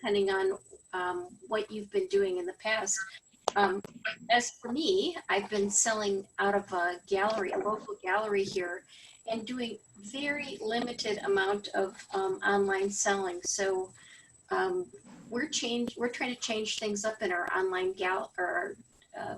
depending on what you've been doing in the past. Um, as for me, I've been selling out of a gallery, a local gallery here, and doing very limited amount of online selling. So um, we're trying to change things up in our online or uh,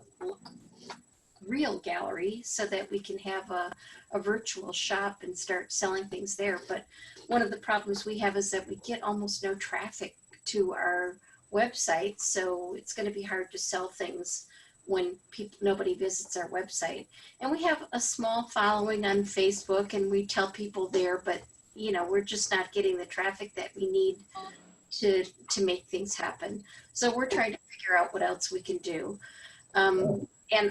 real gallery so that we can have a virtual shop and start selling things there. But one of the problems we have is that we get almost no traffic to our website, so it's going to be hard to sell things when nobody visits our website. And we have a small following on Facebook, and we tell people there, but you know, we're just not getting the traffic that we need to make things happen. So we're trying to figure out what else we can do. And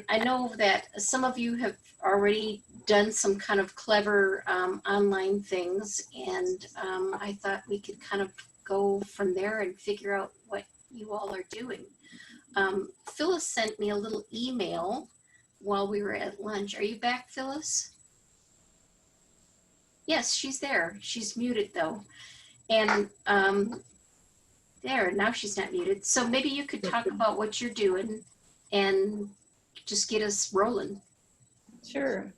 I know that some of you have already done some kind of clever online things, and I thought we could kind of go from there and figure out what you all are doing. Phyllis sent me a little email while we were at lunch. Are you back, Phyllis? Yes, she's there. She's muted though. And there, now she's not muted. So maybe you could talk about what you're doing and just get us rolling. Sure.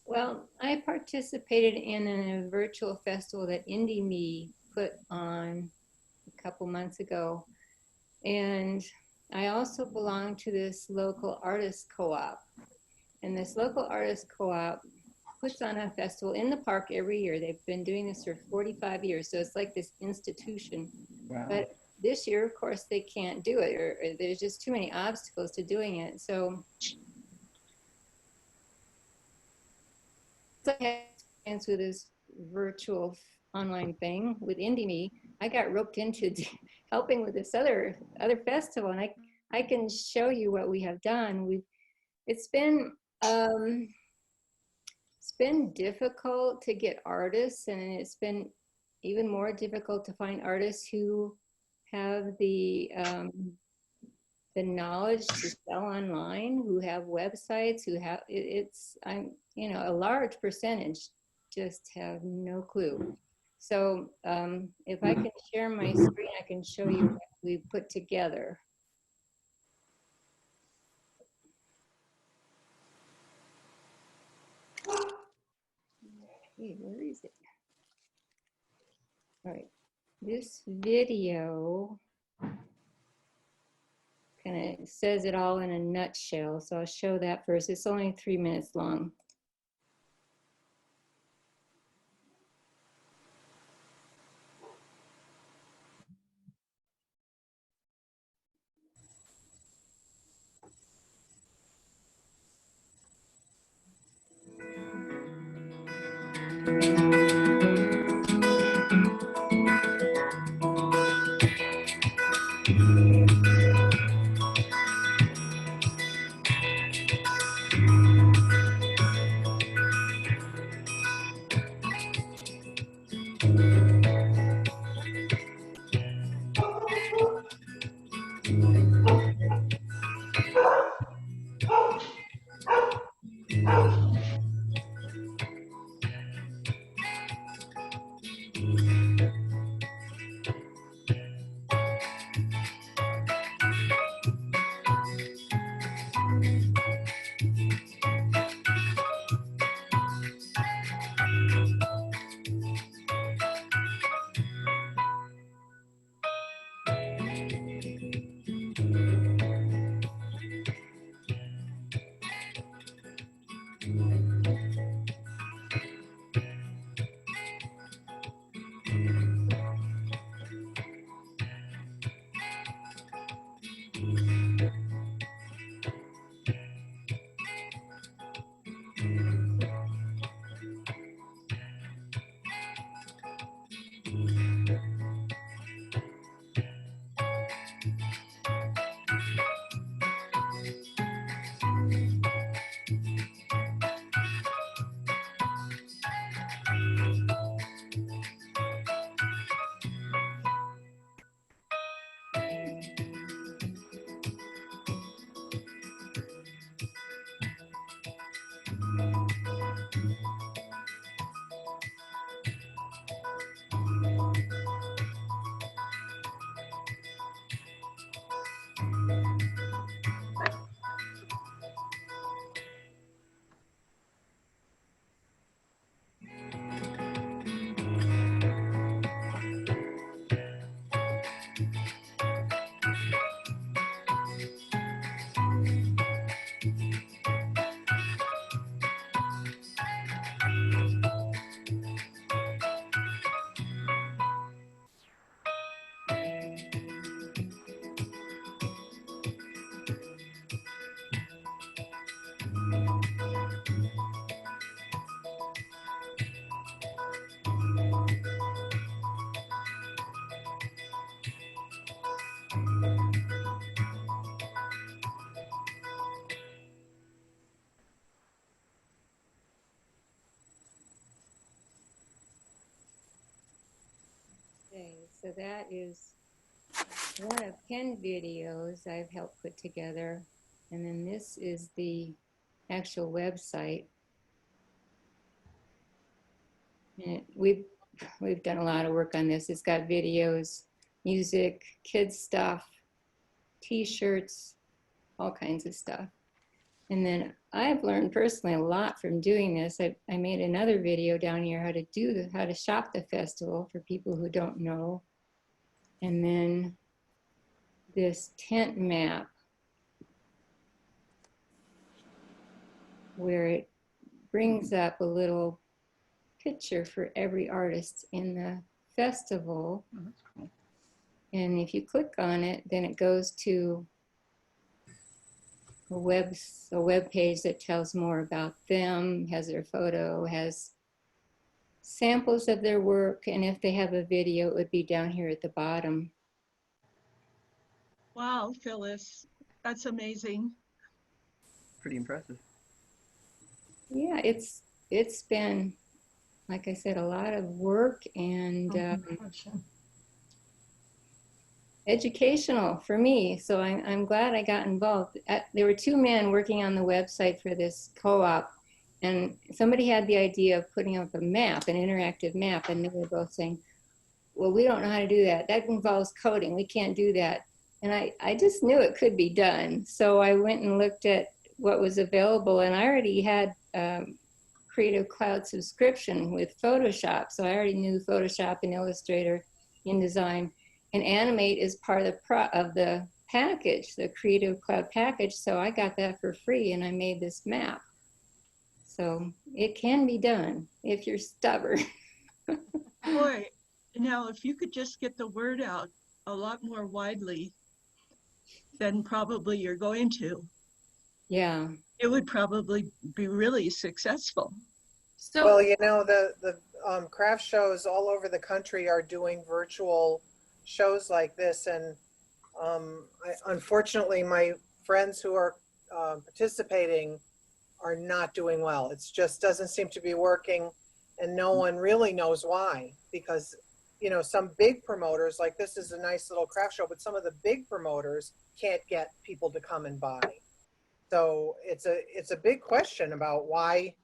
Well, I participated in a virtual festival that Indie Me put on a couple months ago. And I also belong to this local artist co-op. And this local artist co-op puts on a festival in the park every year. They've been doing this for 45 years. So it's like this institution. Wow. But this year, of course, they can't do it, or there's just too many obstacles to doing it. So I had experience with this virtual online thing with Indie Me. I got roped into helping with this other festival, and I can show you what we have done. It's been difficult to get artists, and it's been even more difficult to find artists who have the knowledge to sell online, who have websites, who have a large percentage just have no clue. So if I can share my screen, I can show you what we put together. Okay, where is it? All right, this video kind of says it all in a nutshell. So I'll show that first. It's only 3 minutes long. So that is one of 10 videos I've helped put together. And then this is the actual website. And we've done a lot of work on this. It's got videos, music, kids stuff, t-shirts, all kinds of stuff. And then I've learned personally a lot from doing this. I made another video down here how to shop the festival for people who don't know. And then this tent map where it brings up a little picture for every artist in the festival. Oh, that's cool. And if you click on it, then it goes to a web page that tells more about them, has their photo, has samples of their work, and if they have a video, it would be down here at the bottom. Wow, Phyllis, that's amazing. Pretty impressive. Yeah, it's been, like I said, a lot of work and educational for me. So I'm glad I got involved. There were two men working on the website for this co-op, and somebody had the idea of putting up a map, an interactive map, and they were both saying, well, we don't know how to do that. That involves coding. We can't do that. And I just knew it could be done. So I went and looked at what was available, and I already had Creative Cloud subscription with Photoshop. So I already knew Photoshop and Illustrator, InDesign, and Animate is part of the package, the Creative Cloud package. So I got that for free, and I made this map. So it can be done if you're stubborn. Boy, now if you could just get the word out a lot more widely, then probably you're going to. Yeah. It would probably be really successful. So, Well, you know, the craft shows all over the country are doing virtual shows like this, and unfortunately, my friends who are participating are not doing well. It just doesn't seem to be working, and no one really knows why. Because, you know, some big promoters, like this is a nice little craft show, but some of the big promoters can't get people to come and buy. So it's a big question about why.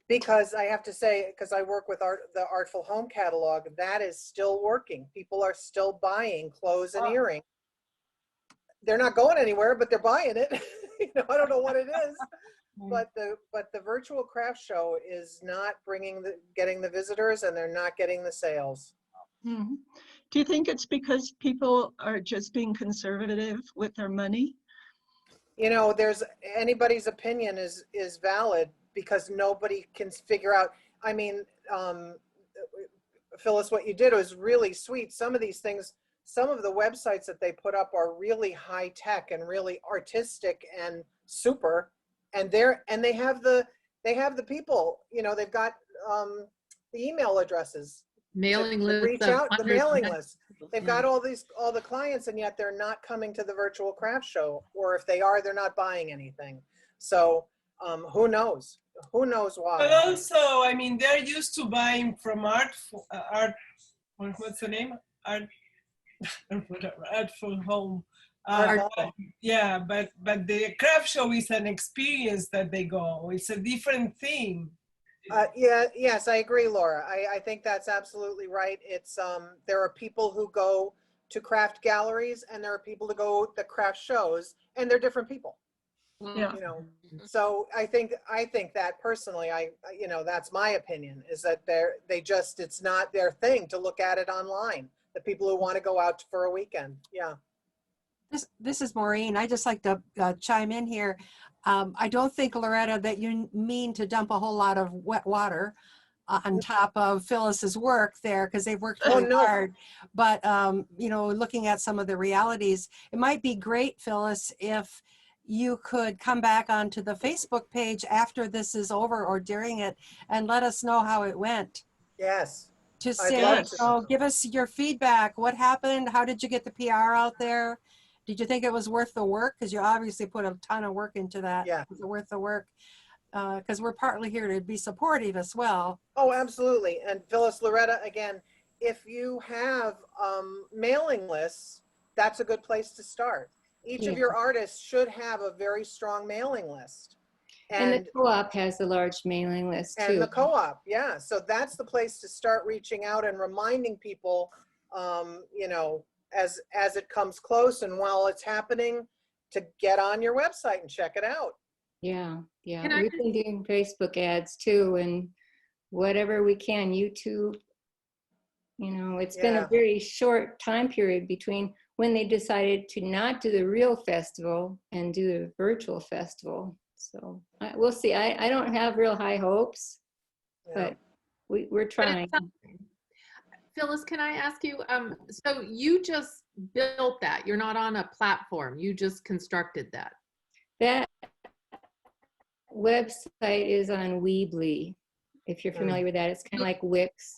Because I have to say, because I work with the Artful Home catalog, that is still working. People are still buying clothes and earrings. They're not going anywhere, but they're buying it. You know, I don't know what it is, but the virtual craft show is not getting the visitors, and they're not getting the sales. Mm-hmm. Do you think it's because people are just being conservative with their money? You know, anybody's opinion is valid, because nobody can figure out. I mean, Phyllis, what you did was really sweet. Some of these things, some of the websites that they put up are really high tech and really artistic and super, and they have the people. You know, they've got the email addresses, mailing to list, reach out, the hundreds mailing of list. They've got all the clients, and yet they're not coming to the virtual craft show, or if they are, they're not buying anything. So who knows? Who knows why? But also, I mean, they're used to buying from what's the name? Artful Home. Yeah, but the craft show is an experience that they go. It's a different thing. Yes, I agree, Laura. I think that's absolutely right. It's there are people who go to craft galleries, and there are people who go to craft shows, and they're different people. Yeah. You know, so I think that personally, you know, that's my opinion, is that it's not their thing to look at it online. The people who want to go out for a weekend. Yeah. This is Maureen. I just like to chime in here. I don't think, Loretta, that you mean to dump a whole lot of wet water on top of Phyllis's work there, because they've worked really hard. But, you know, looking at some of the realities, it might be great, Phyllis, if you could come back onto the Facebook page after this is over or during it and let us know how it went. Yes. To say, oh, give us your feedback. What happened? How did you get the PR out there? Did you think it was worth the work? Because you obviously put a ton of work into that. Yeah. Was it worth the work? Because we're partly here to be supportive as well. Oh, absolutely. And Phyllis, Loretta, again, if you have mailing lists, that's a good place to start. Each of Yeah. your artists should have a very strong mailing list. And the And co-op has a large mailing list and too. the co-op, yeah. So that's the place to start reaching out and reminding people, you know, as it comes close and while it's happening, to get on your website and check it out. Yeah, yeah. Can I We've been doing Facebook ads too, and whatever we can, YouTube. You know, it's been a Yeah. very short time period between when they decided to not do the real festival and do the virtual festival. So we'll see. I don't have real high hopes, Yeah. but we're trying. Phyllis, can I ask you, so you just built that, you're not on a platform, you just constructed that. That website is on Weebly. If you're familiar with that, it's kind of like Wix.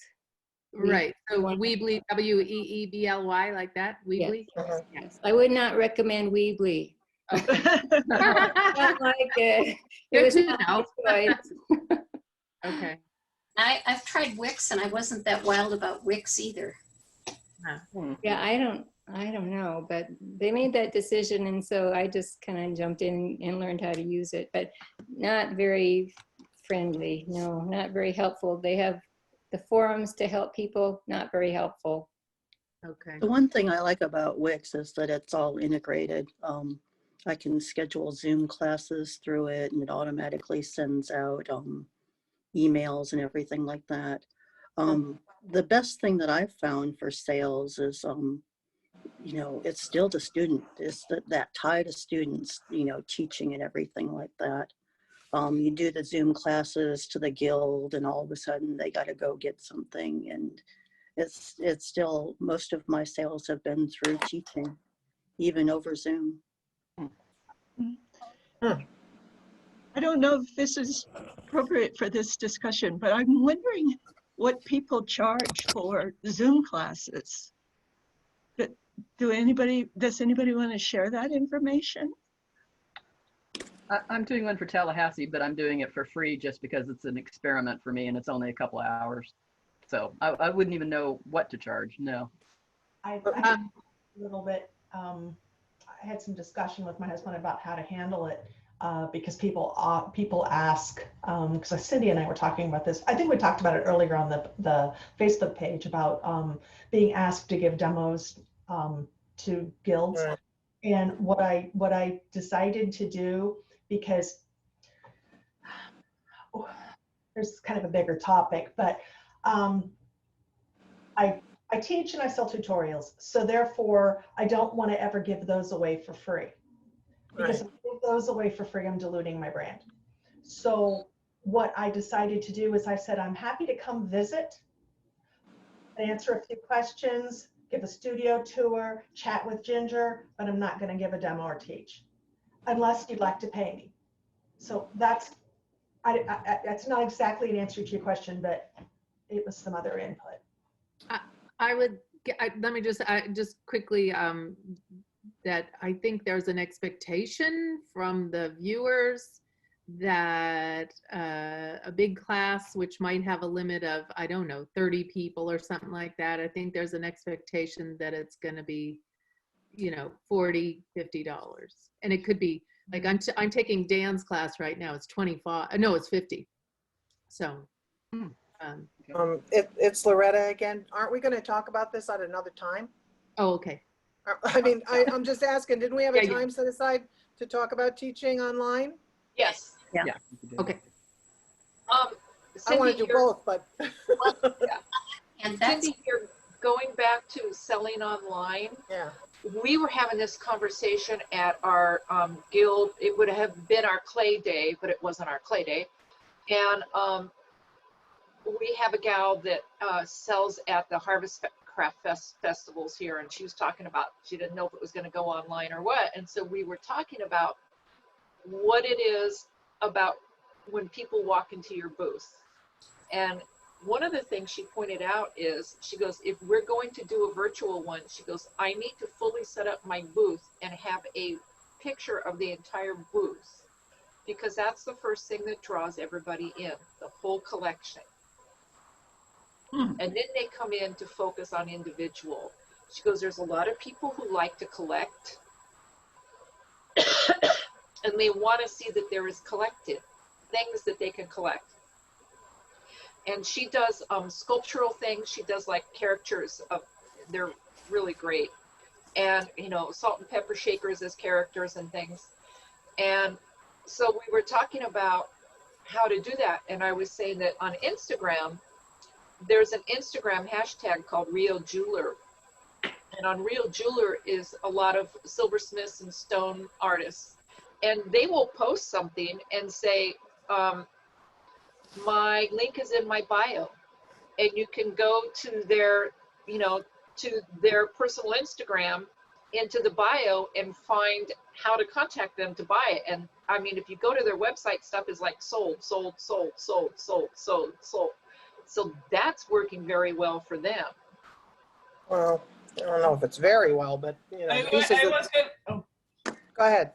Right, so Weebly. Weebly, Weebly, like that, Weebly? Uh-huh. Yes, I would not recommend Weebly. I don't like it. It Good was to not know. my choice. Okay. I've tried Wix and I wasn't that wild about Wix either. Yeah, I don't know, but they made that decision, and so I just kind of jumped in and learned how to use it, but not very friendly. No, not very helpful. They have the forums to help people, not very helpful. Okay. The one thing I like about Wix is that it's all integrated. I can schedule Zoom classes through it, and it automatically sends out emails and everything like that. The best thing that I've found for sales is, you know, it's still the student. It's that tie to students, you know, teaching and everything like that. You do the Zoom classes to the guild, and all of a sudden they got to go get something, and it's still, most of my sales have been through teaching, even over Zoom. I don't know if this is appropriate for this discussion, but I'm wondering what people charge for Zoom classes. Does anybody want to share that information? I'm doing one for Tallahassee, but I'm doing it for free just because it's an experiment for me and it's only a couple of hours. So I wouldn't even know what to charge. No. I a little bit, I had some discussion with my husband about how to handle it because people ask, because Cindy and I were talking about this. I think we talked about it earlier on the Facebook page about being asked to give demos to guilds. Right. And what I decided to do, because there's kind of a bigger topic, but I teach and I sell tutorials. So therefore, I don't want to ever give those away for free. Because if I give those away for free, I'm diluting my brand. So what I decided to do is I said, I'm happy to come visit, answer a few questions, give a studio tour, chat with Ginger, but I'm not going to give a demo or teach unless you'd like to pay me. So that's not exactly an answer to your question, but it was some other input. Let me just quickly, that I think there's an expectation from the viewers that a big class, which might have a limit of, I don't know, 30 people or something like that. I think there's an expectation that it's going to be, you know, $40, $50. And it could be like, I'm taking Dan's class right now. It's 25. No, it's 50. So, It's Loretta again. Aren't we going to talk about this at another time? oh, okay. I mean, I'm just asking, didn't we have a Yeah, time set aside to talk about teaching online? Yes. Yeah. Okay. I want to do both, but And that's, Cindy, here, going back to selling online, yeah. we were having this conversation at our guild. It would have been our clay day, but it wasn't our clay day. And we have a gal that sells at the Harvest Craft festivals here, and she was talking about, she didn't know if it was going to go online or what. And so we were talking about what it is about when people walk into your booth. And one of the things she pointed out is, she goes, if we're going to do a virtual one, she goes, I need to fully set up my booth and have a picture of the entire booth, because that's the first thing that draws everybody in, the whole collection. Hmm. And then they come in to focus on individual. She goes, there's a lot of people who like to collect and they want to see that there is collected things that they can collect. And she does sculptural things. She does like characters of, they're really great. And, you know, salt and pepper shakers as characters and things. And so we were talking about how to do that. And I was saying that on Instagram, there's an Instagram hashtag called Real Jeweler. And on Real Jeweler is a lot of silversmiths and stone artists. And they will post something and say, my link is in my bio. And you can go to their, you know, to their personal Instagram into the bio and find how to contact them to buy it. And I mean, if you go to their website, stuff is like sold, sold, sold, sold, sold, sold, sold. So that's working very well for them. Well, I don't know if it's very well, but you know, go ahead.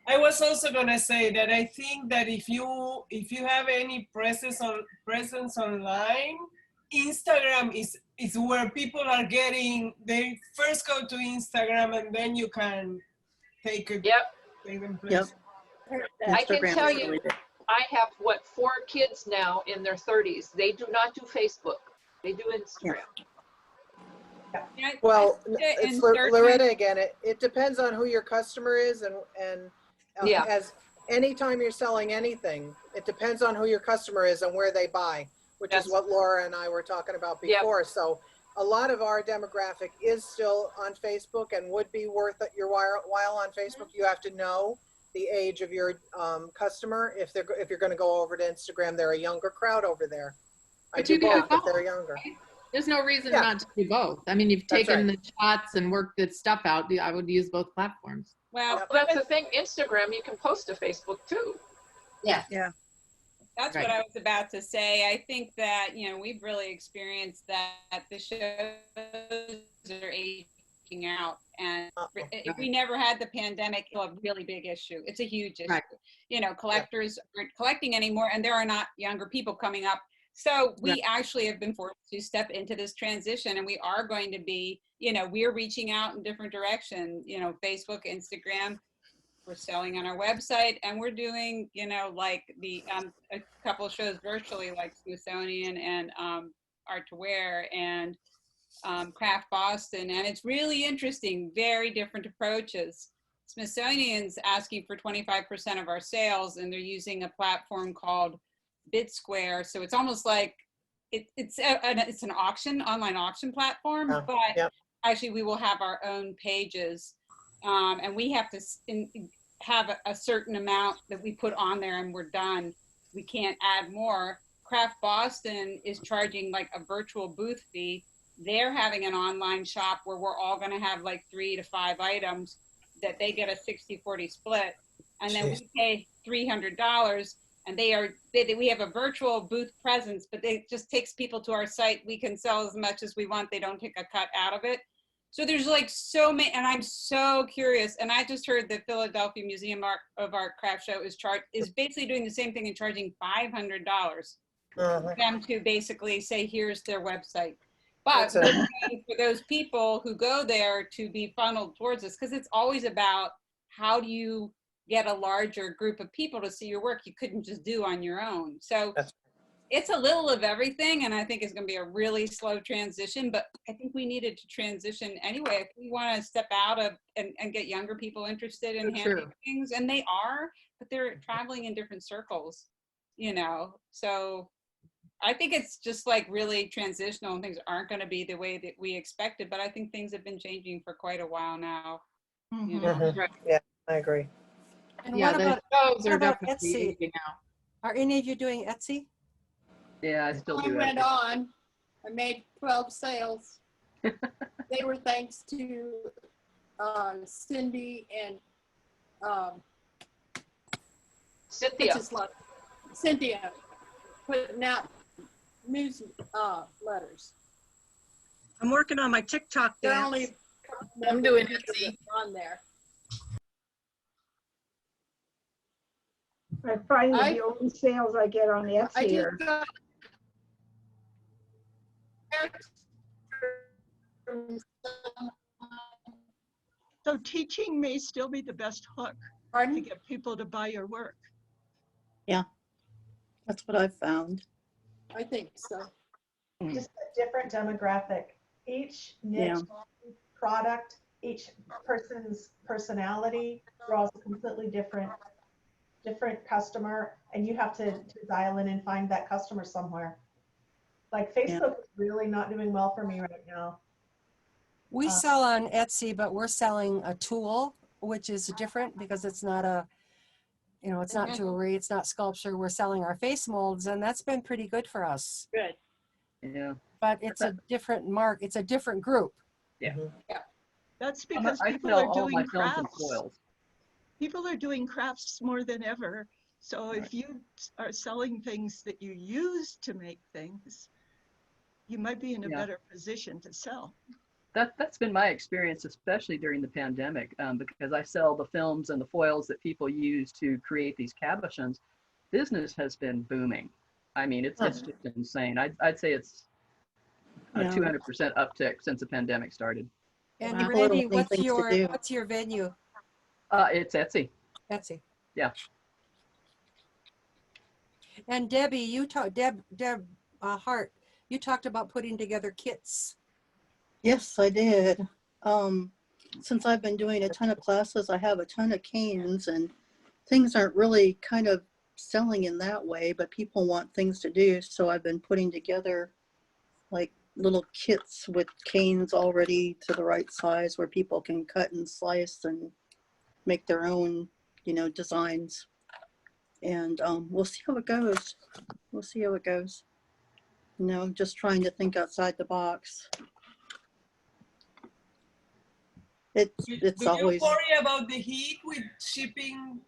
I was also gonna say that I think that if you have any presence online, Instagram is where people are getting. They first go to Instagram and then you can take it. Yep. Take them Yep. places. I can Instagram tell is you, really good. I have what, 4 kids now in their 30s. They do not do Facebook. They do Instagram. Yeah, Well, I- it's and certain- Loretta again. It depends on who your customer is, and Yeah. as anytime you're selling anything, it depends on who your customer is and where they buy, which That's- is what Laura and I were talking about Yep. before. So a lot of our demographic is still on Facebook and would be worth your while on Facebook. You have to know the age of your customer. If you're going to go over to Instagram, they're a younger crowd over there. I But do you can do both, but both. they're younger. There's no reason Yeah. not to do both. I mean, you've That's taken right. the shots and worked the stuff out. I would use both platforms. Well, Yep. That's the thing. Instagram, you can post to Facebook too. that's Right. what I was about to say. I think that, you know, we've really experienced that the shows are aging out. And if we never had the pandemic, it's a really big issue. It's a huge issue. Right. You know, collectors aren't collecting anymore, and there are not younger people coming up. So we actually have been forced to step into this transition, and we are going to be, you know, we're reaching out in different directions, you know, Facebook, Instagram. We're selling on our website, and we're doing, you know, like the a couple of shows virtually, like Smithsonian and Art to Wear and Craft Boston, and it's really interesting. Very different approaches. Smithsonian's asking for 25% of our sales, and they're using a platform called BidSquare. So it's almost like it's an auction, online auction platform, but actually we will have our own pages, and we have to have a certain amount that we put on there, and we're done. We can't add more. Craft Boston is charging like a virtual booth fee. They're having an online shop where we're all going to have like 3 to 5 items that they get a 60-40 split, and then we pay $300. And we have a virtual booth presence, but it just takes people to our site. We can sell as much as we want. They don't take a cut out of it. So there's like so many, and I'm so curious. And I just heard the Philadelphia Museum of Art Craft Show is basically doing the same thing and charging $500 for them to basically say, here's their website. But we're paying for those people who go there to be funneled towards us, because it's always about how do you get a larger group of people to see your work you couldn't just do on your own. So it's a little of everything, and I think it's going to be a really slow transition, but I think we needed to transition anyway if we want to step out of and get younger people interested in handmade things, and they are, but they're traveling in different circles, you know. So I think it's just like really transitional, and things aren't going to be the way that we expected, but I think things have been changing for quite a while now. You know? Yeah, I agree. And Yeah, what the about, shows what are about definitely Etsy? aging out. Are any of you doing Etsy? Yeah, I still do I went that. on. I made 12 sales. They were thanks to Cindy and Cynthia putting out news letters. I'm working on my TikTok They're dance. only I'm doing Etsy on there. I find that the only sales I get on Etsy are So teaching may still be the best hook to Pardon? get people to buy your work. Yeah, that's what I've found. I think so. Just a different demographic. Each niche Yeah. product, each person's personality draws a completely different customer, and you have to dial in and find that customer somewhere. Like Facebook is really not doing well for me right now. We sell on Etsy, but we're selling a tool, which is different because it's not a, you know, it's not jewelry, it's not sculpture. We're selling our face molds, and that's been pretty good for us. Good. Yeah. But it's a different mark. It's a different group. Yeah. Yeah. That's because I people sell are all of my doing films and crafts. foils. People are doing crafts more than ever. So if you are selling things that you use to make things, you might be in a better position to sell. That's been my experience, especially during the pandemic, because I sell the films and the foils that people use to create these cabochons. Business has been booming. I mean, it's just insane. I'd say it's a 200% uptick since the pandemic started. And Wow. Randy, People are wanting things to do. what's your venue? It's Etsy. Etsy. Yeah. And Debbie, you talked, Deb Hart, you talked about putting together kits. Yes, I did. Since I've been doing a ton of classes, I have a ton of cans, and things aren't really kind of selling in that way, but people want things to do. So I've been putting together like little kits with canes already to the right size where people can cut and slice and make their own, you know, designs. And we'll see how it goes. We'll see how it goes. You know, I'm just trying to think outside the box. It's Do always. you worry about the heat with shipping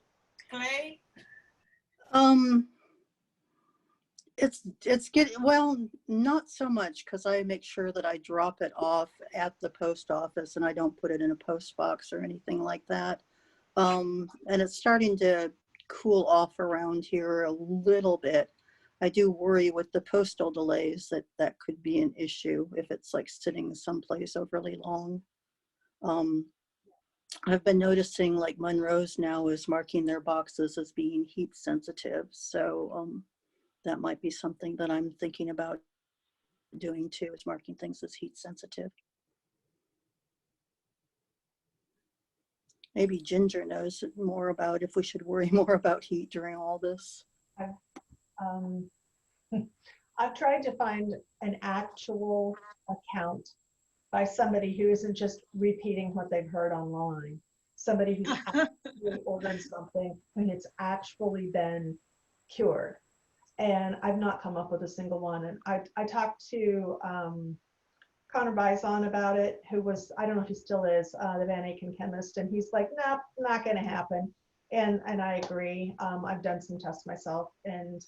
clay? It's getting, well, not so much, because I make sure that I drop it off at the post office and I don't put it in a post box or anything like that. And it's starting to cool off around here a little bit. I do worry with the postal delays that could be an issue if it's like sitting someplace overly long. I've been noticing like Monroe's now is marking their boxes as being heat sensitive. So that might be something that I'm thinking about doing too, is marking things as heat sensitive. Maybe Ginger knows more about if we should worry more about heat during all this. I've tried to find an actual account by somebody who isn't just repeating what they've heard online. Somebody who's actually ordered something and it's actually been cured. And I've not come up with a single one. And I talked to Connor Bison about it, who was, I don't know if he still is, the Van Aken chemist. And he's like, no, not going to happen. And I agree. I've done some tests myself, and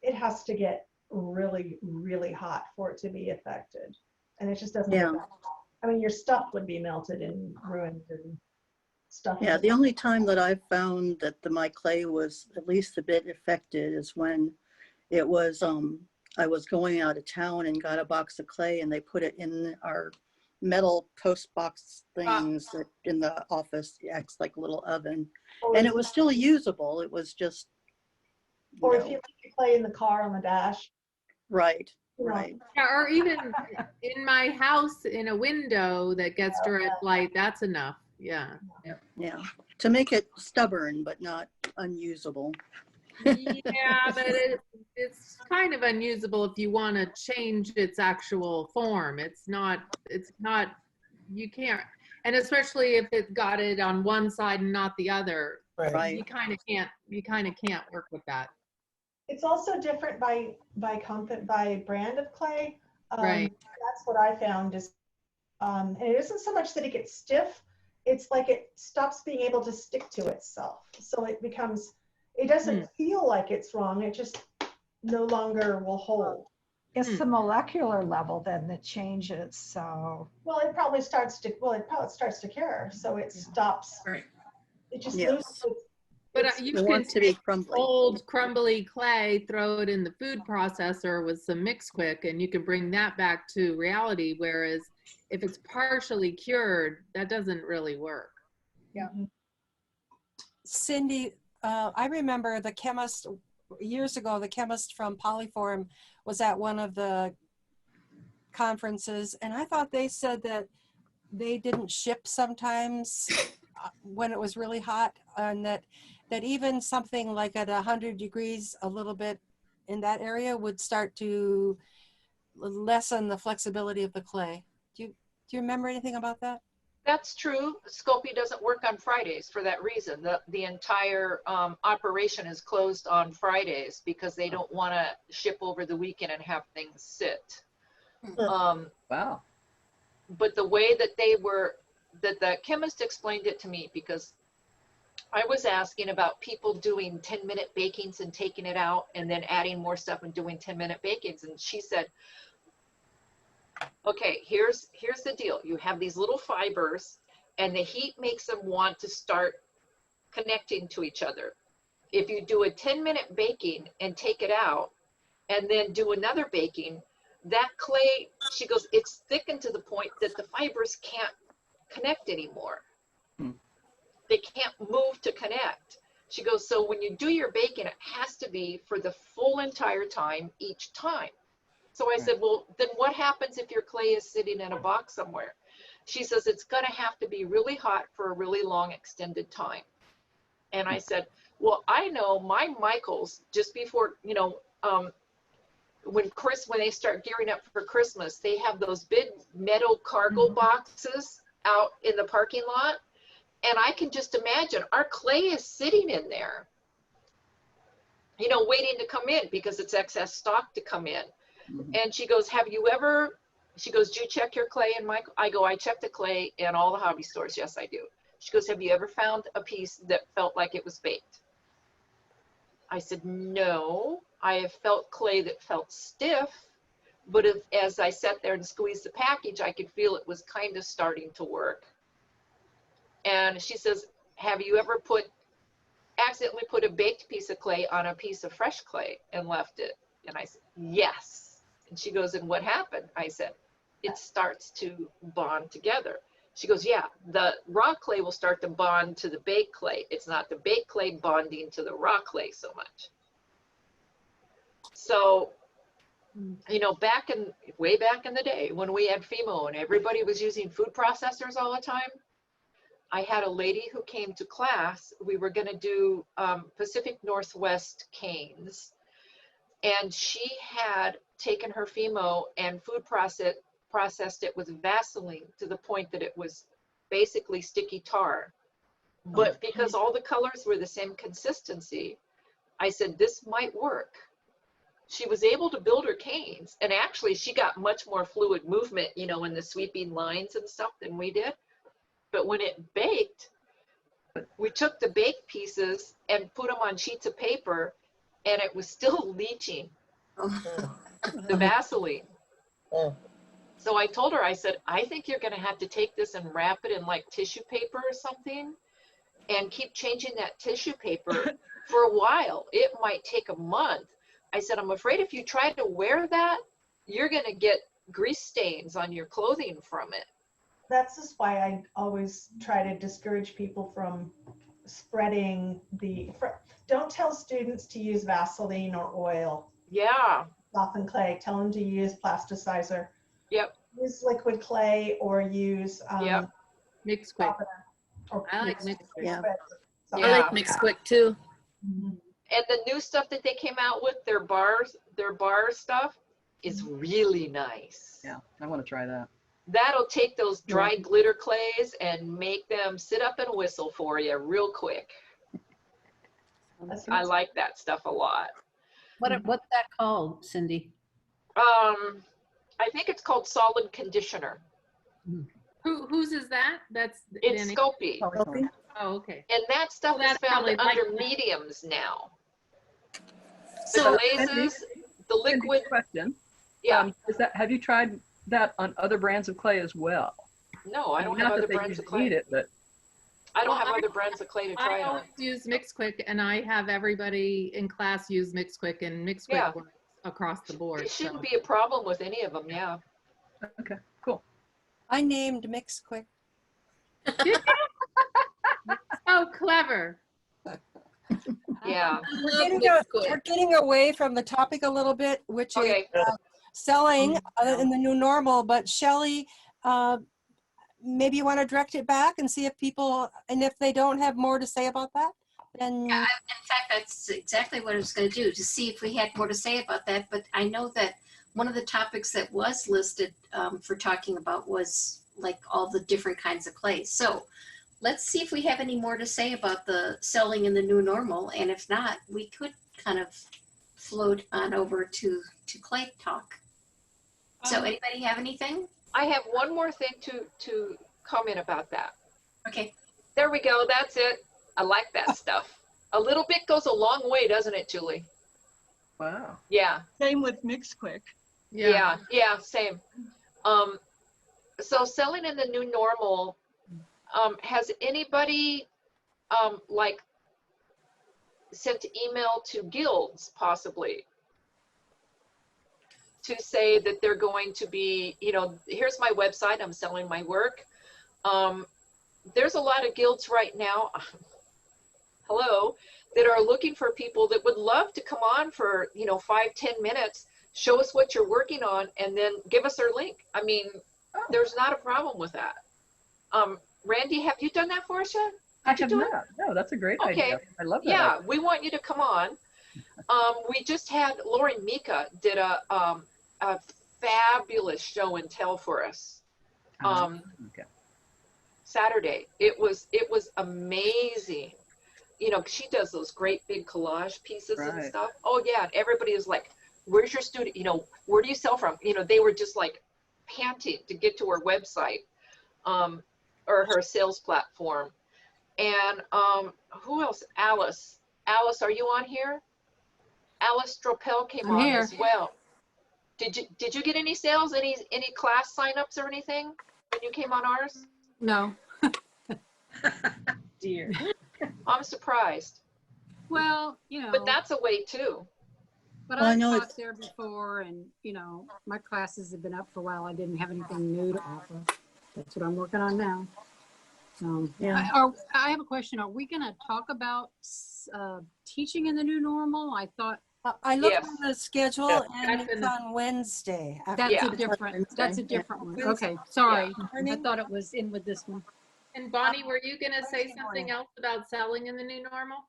it has to get really, really hot for it to be affected. And it just doesn't. Yeah. I mean, your stuff would be melted and ruined and stuff. Yeah, the only time that I've found that my clay was at least a bit affected is when it was, I was going out of town and got a box of clay, and they put it in our metal post box things that in the office acts like a little oven. And it was still usable. It was just, or if you leave your clay in the car on the dash. Right, right. Yeah, or even in my house in a window that gets direct light, that's enough. Yeah. Yeah, to make it stubborn but not unusable. Yeah, but it's kind of unusable if you want to change its actual form. It's not, you can't, and especially if it's got it on one side and not the other, Right. you kind of can't work with that. It's also different by brand of clay. Right. That's what I found is, and it isn't so much that it gets stiff, it's like it stops being able to stick to itself. So it becomes, it doesn't feel like it's wrong, it just no longer will hold. It's the molecular level then that changes, so. Well, it probably starts to, cure, so it stops. Right. It just Yes. loses But It's- you it can wants to be take crumbly. old crumbly clay, throw it in the food processor with some Mix Quick, and you can bring that back to reality. Whereas if it's partially cured, that doesn't really work. Yeah. Cindy, I remember the chemist years ago, the chemist from Polyform was at one of the conferences, and I thought they said that they didn't ship sometimes when it was really hot, and that even something like at 100 degrees, a little bit in that area would start to lessen the flexibility of the clay. Do you remember anything about that? That's true. Sculpey doesn't work on Fridays for that reason. The entire operation is closed on Fridays because they don't want to ship over the weekend and have things sit. Wow. But the way that the chemist explained it to me, because I was asking about people doing 10-minute bakings and taking it out and then adding more stuff and doing 10-minute bakings. And she said, okay, here's the deal. You have these little fibers and the heat makes them want to start connecting to each other. If you do a 10-minute baking and take it out and then do another baking, that clay, she goes, it's thickened to the point that the fibers can't connect anymore. They can't move to connect. She goes, so when you do your baking, it has to be for the full entire time each time. So I said, well, then what happens if your clay is sitting in a box somewhere? She says, it's going to have to be really hot for a really long extended time. And I said, well, I know my Michaels, just before, when they start gearing up for Christmas, they have those big metal cargo boxes out in the parking lot. And I can just imagine our clay is sitting in there, waiting to come in because it's excess stock to come in. And she goes, do you check your clay? And I go, I check the clay in all the hobby stores. Yes, I do. She goes, have you ever found a piece that felt like it was baked? I said, no, I have felt clay that felt stiff, but as I sat there and squeezed the package, I could feel it was kind of starting to work. And she says, have you ever accidentally put a baked piece of clay on a piece of fresh clay and left it? And I said, yes. And she goes, and what happened? I said, it starts to bond together. She goes, yeah, the raw clay will start to bond to the baked clay. It's not the baked clay bonding to the raw clay so much. So, way back in the day when we had FEMO and everybody was using food processors all the time, I had a lady who came to class. We were going to do Pacific Northwest canes. And she had taken her FEMO and food processed it with Vaseline to the point that it was basically sticky tar. But because all the colors were the same consistency, I said, this might work. She was able to build her canes. And actually, she got much more fluid movement, in the sweeping lines and stuff than we did. But when it baked, we took the baked pieces and put them on sheets of paper, and it was still leaching the Vaseline. So I told her, I said, I think you're going to have to take this and wrap it in like tissue paper or something and keep changing that tissue paper for a while. It might take a month. I said, I'm afraid if you try to wear that, you're going to get grease stains on your clothing from it. That's just why I always try to discourage people from spreading don't tell students to use Vaseline or oil. Yeah. Soften clay. Tell them to use plasticizer. Yep. Use liquid clay or use Mix Quick. I like Mix Quick. Yeah. Yeah. I like Mix Quick too. And the new stuff that they came out with, their bar stuff, is really nice. Yeah, I want to try that. That'll take those dry glitter clays and make them sit up and whistle for you real quick. I like that stuff a lot. What's that called, Cindy? I think it's called solid conditioner. Whose is that? It's Sculpey. Oh, okay. And that stuff is found under mediums now. So, the glazes, the liquid. Question. Yeah. Have you tried that on other brands of clay as well? No, I don't Not have that other they brands of usually clay. eat it, but I don't Well, have other brands of clay to try I it on. always use MixQuick, and I have everybody in class use MixQuick, and MixQuick Yeah. works across the board. It shouldn't So. be a problem with any of them, yeah. Okay, cool. I named MixQuick. So clever. Yeah. We're getting away from the topic a little bit, which Okay. is selling in the new normal. But Shelley, maybe you want to direct it back and see if people, and if they don't have more to say about that, then. Yeah, in fact, that's exactly what I was going to do, to see if we had more to say about that. But I know that one of the topics that was listed for talking about was like all the different kinds of clays. So let's see if we have any more to say about the selling in the new normal. And if not, we could kind of float on over to clay talk. So anybody have anything? I have one more thing to comment about that. Okay. There we go. That's it. I like that stuff. A little bit goes a long way, doesn't it, Julie? Wow. Yeah. Same with MixQuick. Yeah, same. So selling in the new normal, has anybody like sent email to guilds possibly to say that they're going to be, you know, here's my website, I'm selling my work. There's a lot of guilds right now, hello, that are looking for people that would love to come on for, you know, 5-10 minutes, show us what you're working on, and then give us their link. I mean, there's not a problem with that. Randy, have you done that for us yet? I have not. No, that's a great idea. I love that. Yeah, idea. we want you to come on. We just had Lori Mika did a fabulous show and tell for us. Okay. Saturday. It was amazing. You know, she does those great big collage pieces and stuff. Oh yeah, and everybody is like, "Where's your studio? You know, where do you sell from?" You know, they were just like panting to get to her website, or her sales platform. And who else? Alice. Alice, are you on here? Alice Stropel came I'm on here. as well. Did you get any sales? Any class signups or anything when you came on ours? No. Dear. I'm surprised. Well, you know. But that's a way too. But Well, I I've know taught there before, and you know, my classes have been up for a while. I didn't have anything new to offer. That's what I'm working on now. Yeah. I have a question. Are we going to talk about teaching in the new normal? I thought. I looked Yes. at the schedule Yes. and it's on Wednesday. That's a different. That's a different one. Okay, sorry. I thought it was in with this one. And Bonnie, were you going to say something else about selling in the new normal?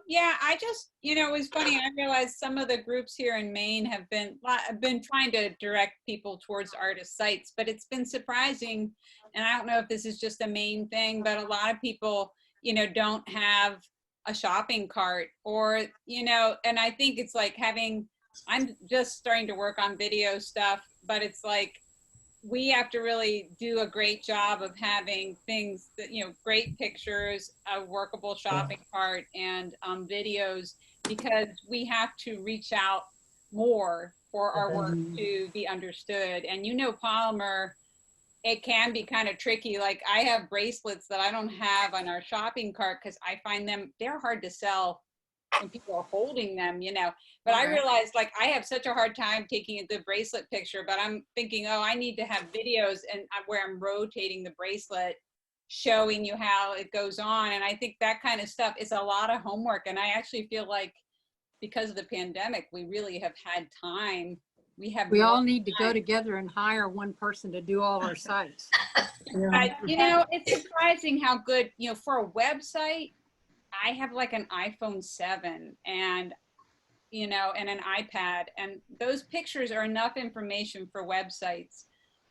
Yeah, I just, you know, it was funny. I realized some of the groups here in Maine have been trying to direct people towards artist sites, but it's been surprising. And I don't know if this is just a Maine thing, but a lot of people, you know, don't have a shopping cart, or, you know, and I think it's like I'm just starting to work on video stuff, but it's like, we have to really do a great job of having things that, you know, great pictures, a workable shopping cart, and videos, because we have to reach out more for our work to be understood. And you know, polymer, it can be kind of tricky. Like I have bracelets that I don't have on our shopping cart because I find they're hard to sell when people are holding them, you know. But I realized, like, I have such a hard time taking a good bracelet picture, but I'm thinking, oh, I need to have videos and where I'm rotating the bracelet, showing you how it goes on. And I think that kind of stuff is a lot of homework. And I actually feel like because of the pandemic, we really have had time. We all need to go together and hire one person to do all our sites. But, you know, it's surprising how good, you know, for a website, I have like an iPhone 7 and, you know, and an iPad, and those pictures are enough information for websites.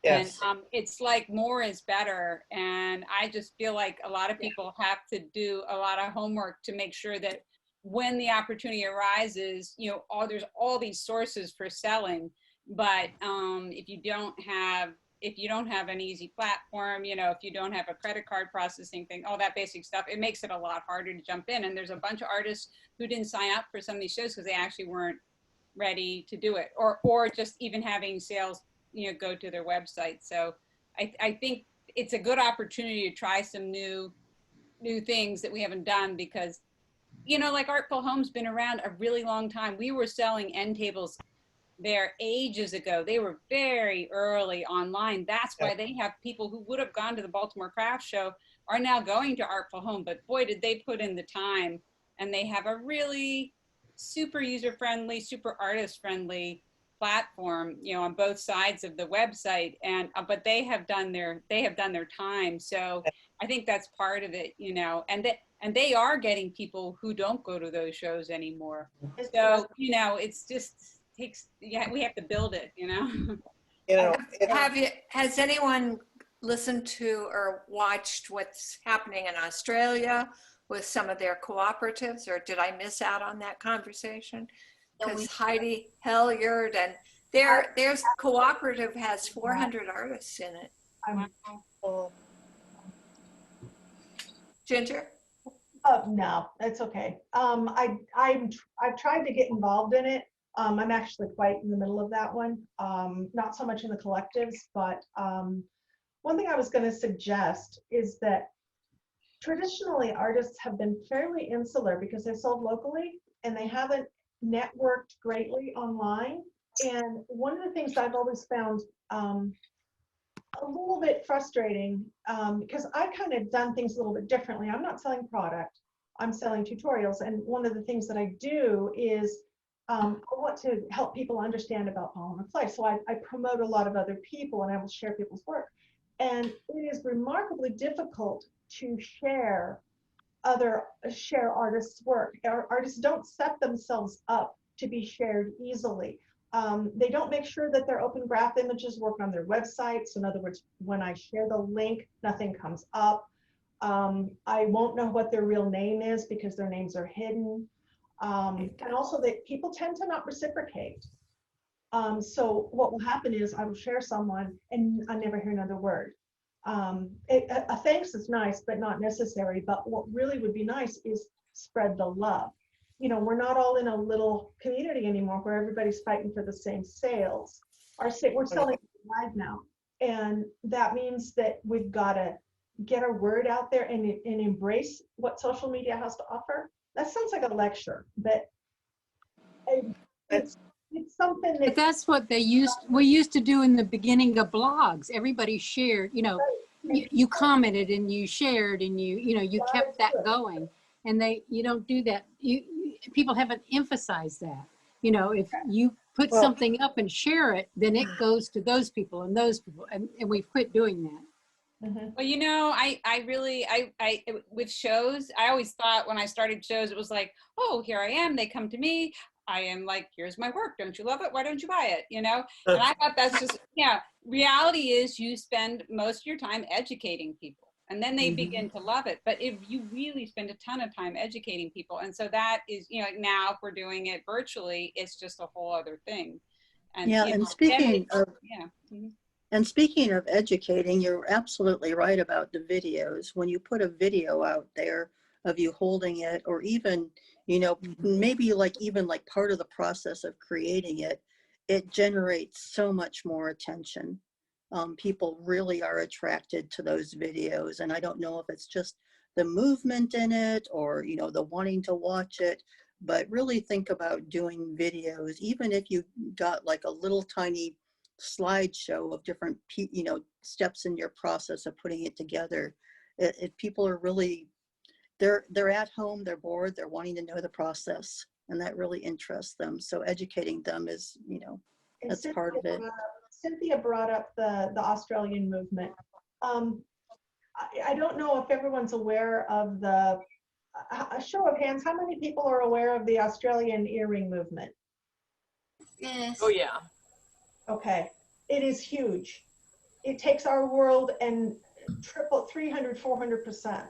Yes. And it's like more is better. And I just feel like a lot of people have to do a lot of homework to make sure that when the opportunity arises, you know, there's all these sources for selling. But if you don't have an easy platform, you know, if you don't have a credit card processing thing, all that basic stuff, it makes it a lot harder to jump in. And there's a bunch of artists who didn't sign up for some of these shows because they actually weren't ready to do it, or just even having sales, you know, go to their website. So I think it's a good opportunity to try some new new things that we haven't done because, you know, like Artful Home's been around a really long time. We were selling end tables there ages ago. They were very early online. That's why they have people who would have gone to the Baltimore Craft Show are now going to Artful Home. But boy, did they put in the time, and they have a really super user-friendly, super artist-friendly platform, you know, on both sides of the website. And but they have done their time. So I think that's part of it, you know, and they are getting people who don't go to those shows anymore. So, you know, it's just takes, yeah, we have to build it, you know. You know, Has anyone listened to or watched what's happening in Australia with some of their cooperatives, or did I miss out on that conversation? Because Heidi Helyard and their cooperative has 400 artists in it. Ginger? Oh, no, that's okay. I've tried to get involved in it. I'm actually quite in the middle of that one. Not so much in the collectives, but one thing I was going to suggest is that traditionally artists have been fairly insular because they sold locally and they haven't networked greatly online. And one of the things I've always found a little bit frustrating, because I've kind of done things a little bit differently. I'm not selling product, I'm selling tutorials. And one of the things that I do is I want to help people understand about polymer clay. So I promote a lot of other people and I will share people's work. And it is remarkably difficult to share artists' work. Artists don't set themselves up to be shared easily. They don't make sure that their open graph images work on their websites. In other words, when I share the link, nothing comes up. I won't know what their real name is because their names are hidden. And also that people tend to not reciprocate. So what will happen is I will share someone and I never hear another word. A thanks is nice, but not necessary. But what really would be nice is spread the love. You know, we're not all in a little community anymore where everybody's fighting for the same sales. We're selling live now. And that means that we've got to get our word out there and embrace what social media has to offer. That sounds like a lecture, but it's something that. But that's what we used to do in the beginning of blogs. Everybody shared, you know, you commented and you shared and you kept that going. And you don't do that. People haven't emphasized that. You know, if you put something up and share it, then it goes to those people and those people, and we've quit doing that. Mm-hmm. Well, you know, I with shows, I always thought when I started shows, it was like, oh, here I am. They come to me. I am like, here's my work. Don't you love it? Why don't you buy it? You know? And I thought that's just, yeah, reality is you spend most of your time educating people and then they begin to love it. But if you really spend a ton of time educating people, and so that is, you know, like now if we're doing it virtually, it's just a whole other thing. And yeah, and speaking of, yeah. Mm-hmm. And speaking of educating, you're absolutely right about the videos. When you put a video out there of you holding it, or even, you know, maybe even part of the process of creating it, it generates so much more attention. People really are attracted to those videos. And I don't know if it's just the movement in it or, you know, the wanting to watch it, but really think about doing videos, even if you got like a little tiny slideshow of different steps in your process of putting it together. If people are really, they're at home, they're bored, they're wanting to know the process, and that really interests them. So educating them is, you know, that's part of it. Cynthia brought up the Australian movement. I don't know if everyone's aware of a show of hands, how many people are aware of the Australian earring movement? Yes. Oh yeah. Okay, it is huge. It takes our world and triple 300, 400%.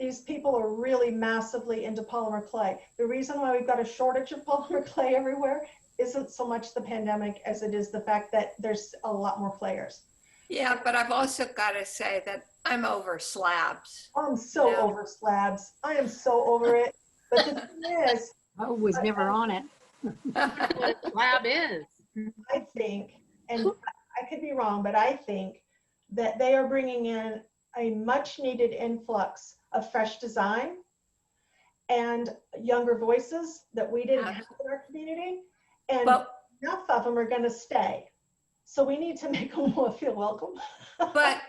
These people are really massively into polymer clay. The reason why we've got a shortage of polymer clay everywhere isn't so much the pandemic as it is the fact that there's a lot more players. Yeah, but I've also got to say that I'm over slabs. I'm so over slabs. I am so over it. But the thing is, I was never on it. What a slab is. I think, and I could be wrong, but I think that they are bringing in a much needed influx of fresh design and younger voices that we didn't have in our community. And enough of them are going to stay. So we need to make them all feel welcome. But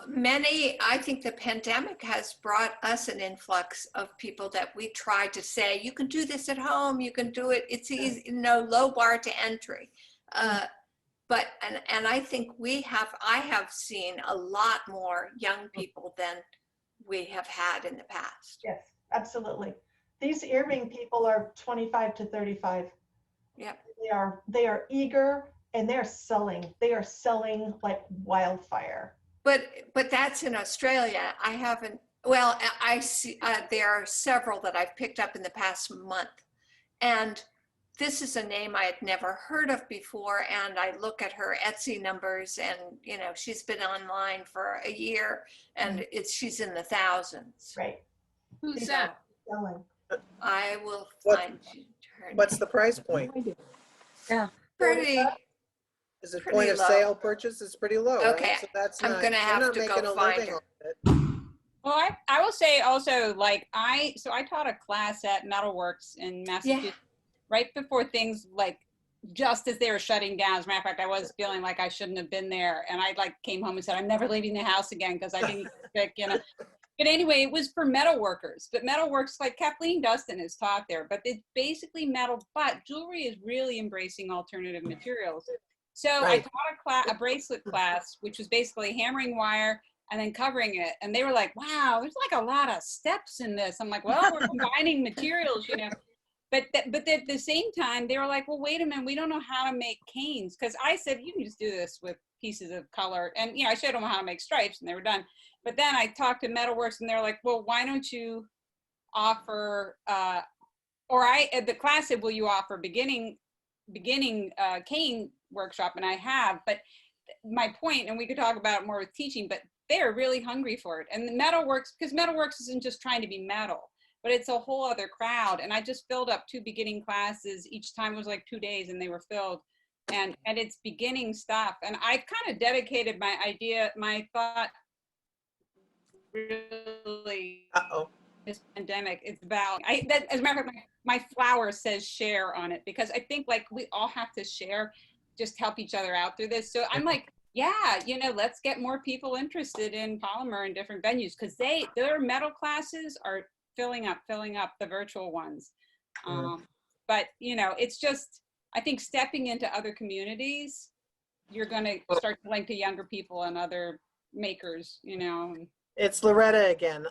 many, I think the pandemic has brought us an influx of people that we tried to say, you can do this at home, you can do it, it's easy, low bar to entry. But I think I have seen a lot more young people than we have had in the past. Yes, absolutely. These earring people are 25 to 35. Yeah. They are eager and they're selling. They are selling like wildfire. But that's in Australia. I haven't, well, I see there are several that I've picked up in the past month. And this is a name I had never heard of before. And I look at her Etsy numbers and, she's been online for a year and she's in the thousands. Right. Who's that? I will find her. What's the price point? Yeah. Pretty. Is it Pretty point of low. sale purchase? It's pretty low, Okay, right? So that's I'm not, gonna have you're not to making go a find living her. on it. Well, I will say also, like, I taught a class at Metalworks in Massachusetts right before things, like, just as they were shutting down. As a matter of fact, I was feeling like I shouldn't have been there. And I came home and said, I'm never leaving the house again because I didn't get sick, But anyway, it was for metal workers. But metalworks, like Kathleen Dustin is taught there, but it's basically metal, but jewelry is really embracing alternative materials. So I taught a bracelet class, which was basically hammering wire and then covering it. And they were like, wow, there's like a lot of steps in this. I'm like, well, we're combining materials, But at the same time, they were like, well, wait a minute, we don't know how to make canes. Because I said, you can just do this with pieces of color. And, I showed them how to make stripes and they were done. But then I talked to Metalworks and they're like, well, why don't you offer, at the class said, will you offer beginning cane workshop? And I have, but my point, and we could talk about it more with teaching, but they're really hungry for it. And the Metalworks, because Metalworks isn't just trying to be metal, but it's a whole other crowd. And I just filled up 2 beginning classes. Each time was like 2 days and they were filled. And it's beginning stuff. And I kind of dedicated my thought really this pandemic. It's about, as a matter of fact, my flower says share on it because I think like we all have to share, just help each other out through this. So I'm like, yeah, let's get more people interested in polymer in different venues because their metal classes are filling up the virtual ones. But it's just, I think stepping into other communities, you're going to start to link to younger people and other makers, It's Loretta again.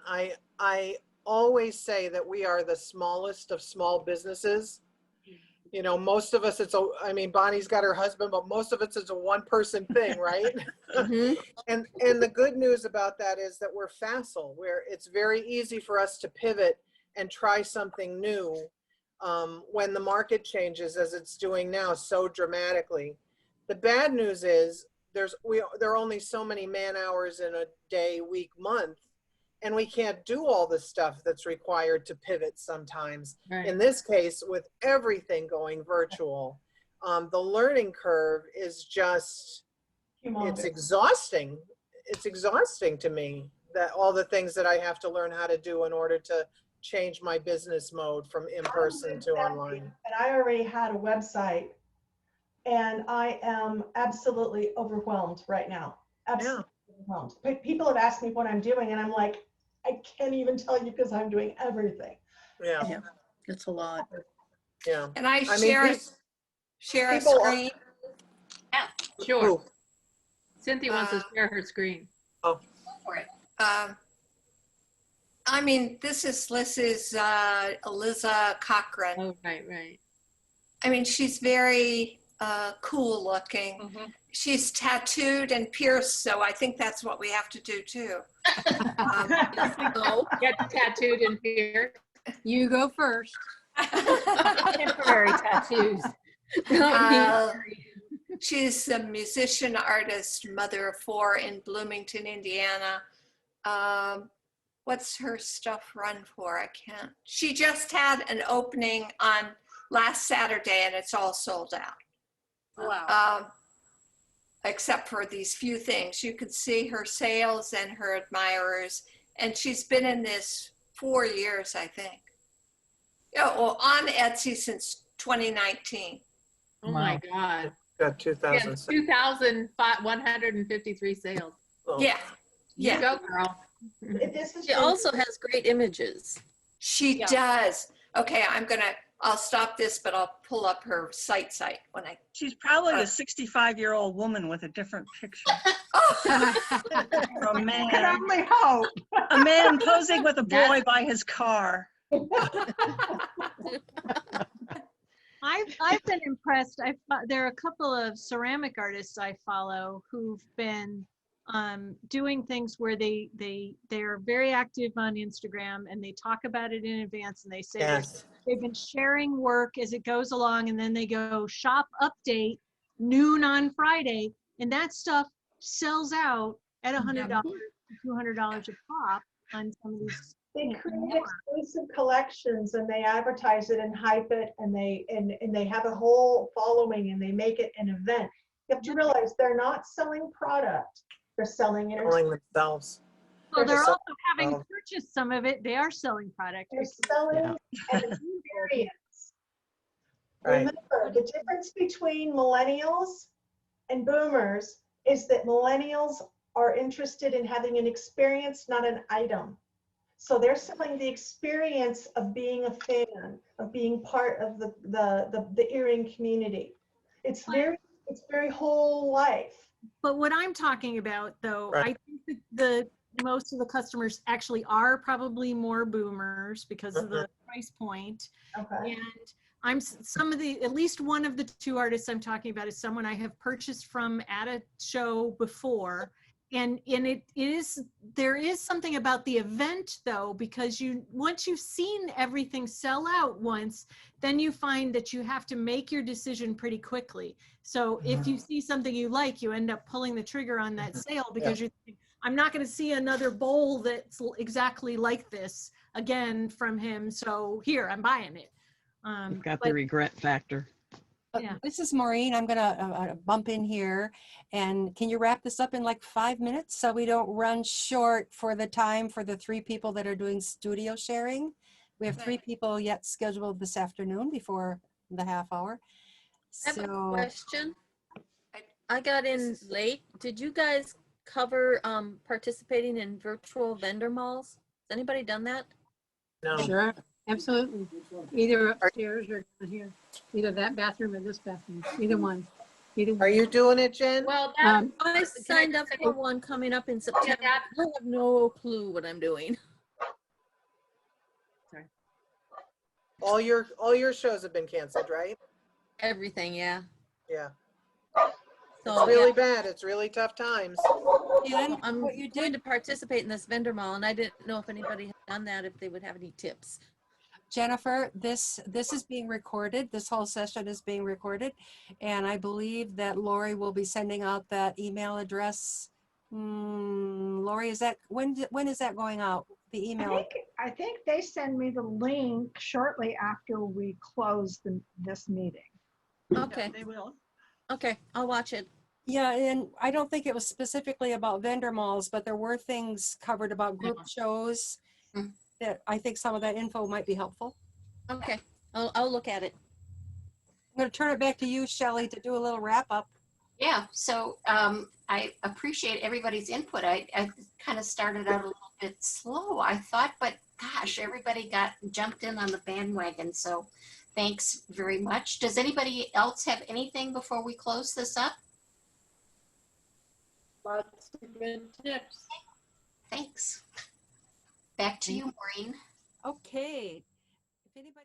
I always say that we are the smallest of small businesses. Most of us, Bonnie's got her husband, but most of it's a one-person thing, right? And the good news about that is that we're facile, where it's very easy for us to pivot and try something new when the market changes as it's doing now so dramatically. The bad news is there are only so many man hours in a day, week, month, and we can't do all the stuff that's required to pivot sometimes. Right. In this case, with everything going virtual, the learning curve is just, it's exhausting. It's exhausting to me that all the things that I have to learn how to do in order to change my business mode from in-person to online. And I already had a website and I am absolutely overwhelmed right now. Absolutely overwhelmed. People have asked me what I'm doing and I'm like, I can't even tell you because I'm doing everything. Yeah, it's a lot. Yeah. And I share a screen. Yeah, sure. Ooh. Cynthia wants to share her screen. Oh, go for it. This is Eliza Cochran. Oh, right. She's very cool looking. Mm-hmm. She's tattooed and pierced, so I think that's what we have to do too. Get tattooed and pierced. You go first. Temporary tattoos. She's a musician, artist, mother of 4 in Bloomington, Indiana. What's her stuff run for? I can't. She just had an opening on last Saturday and it's all sold out. Wow. Except for these few things. You could see her sales and her admirers And she's been in this 4 years, I think. Yeah, well, on Etsy since 2019. Oh my God. Got Yeah, 2,000. 2,153 sales. Oh. Yeah. You Yeah. go, girl. This is She also has great images. She does. Okay, I'll stop this, but I'll pull up her site when I. She's probably a 65-year-old woman with a different picture. Or a man. Can only hope. A man posing with a boy by his car. I've been impressed. There are a couple of ceramic artists I follow who've been doing things where they're very active on Instagram and they talk about it in advance and they say they've been sharing work as it goes along, and then they go shop update noon on Friday, and that stuff sells out at $100 to $200 a pop on some of these. They create exclusive collections and they advertise it and hype it, and they have a whole following and they make it an event. You have to realize they're not selling product; they're selling themselves. Well, they're also having purchased some of it. They are selling product. They're selling an experience. Right. Remember, the difference between millennials and boomers is that millennials are interested in having an experience, not an item. So they're selling the experience of being a fan, of being part of the earring community. It's very whole life. But what I'm talking about, though, I think that most of the customers actually are probably more boomers because of the price point. Okay. And at least one of the two artists I'm talking about is someone I have purchased from at a show before. And there is something about the event, though, because once you've seen everything sell out once, then you find that you have to make your decision pretty quickly. So if you see something you like, you end up pulling the trigger on that sale because you're thinking, I'm not going to see another bowl that's exactly like this again from him. So here, I'm buying it. You've got the regret factor. Yeah. This is Maureen. I'm gonna bump in here, and can you wrap this up in like 5 minutes so we don't run short for the time for the 3 people that are doing studio sharing? We have 3 people yet scheduled this afternoon before the half hour. I have a question. I got in late. Did you guys cover participating in virtual vendor malls? Has anybody done that? No. Sure, absolutely. Either upstairs or down here. Either that bathroom or this bathroom. Either one. Are you doing it, Jen? Well, I signed up for one coming up in September. I have no clue what I'm doing. Sorry. All your shows have been canceled, right? Everything, yeah. Yeah. So, it's really bad. It's really tough times. Yeah, I'm going to participate in this vendor mall, and I didn't know if anybody had done that, if they would have any tips. Jennifer, this is being recorded. This whole session is being recorded, and I believe that Lori will be sending out that email address. Lori, is that when is that going out? The email. I think they send me the link shortly after we close this meeting. Okay. They will. Okay, I'll watch it. Yeah, and I don't think it was specifically about vendor malls, but there were things covered about group shows that I think some of that info might be helpful. Okay, I'll look at it. I'm going to turn it back to you, Shelley, to do a little wrap up. Yeah, so I appreciate everybody's input. I kind of started out a little bit slow, I thought, but gosh, everybody jumped in on the bandwagon. So thanks very much. Does anybody else have anything before we close this up? Lots of good tips. Thanks. Back to you, Maureen. Okay. If anybody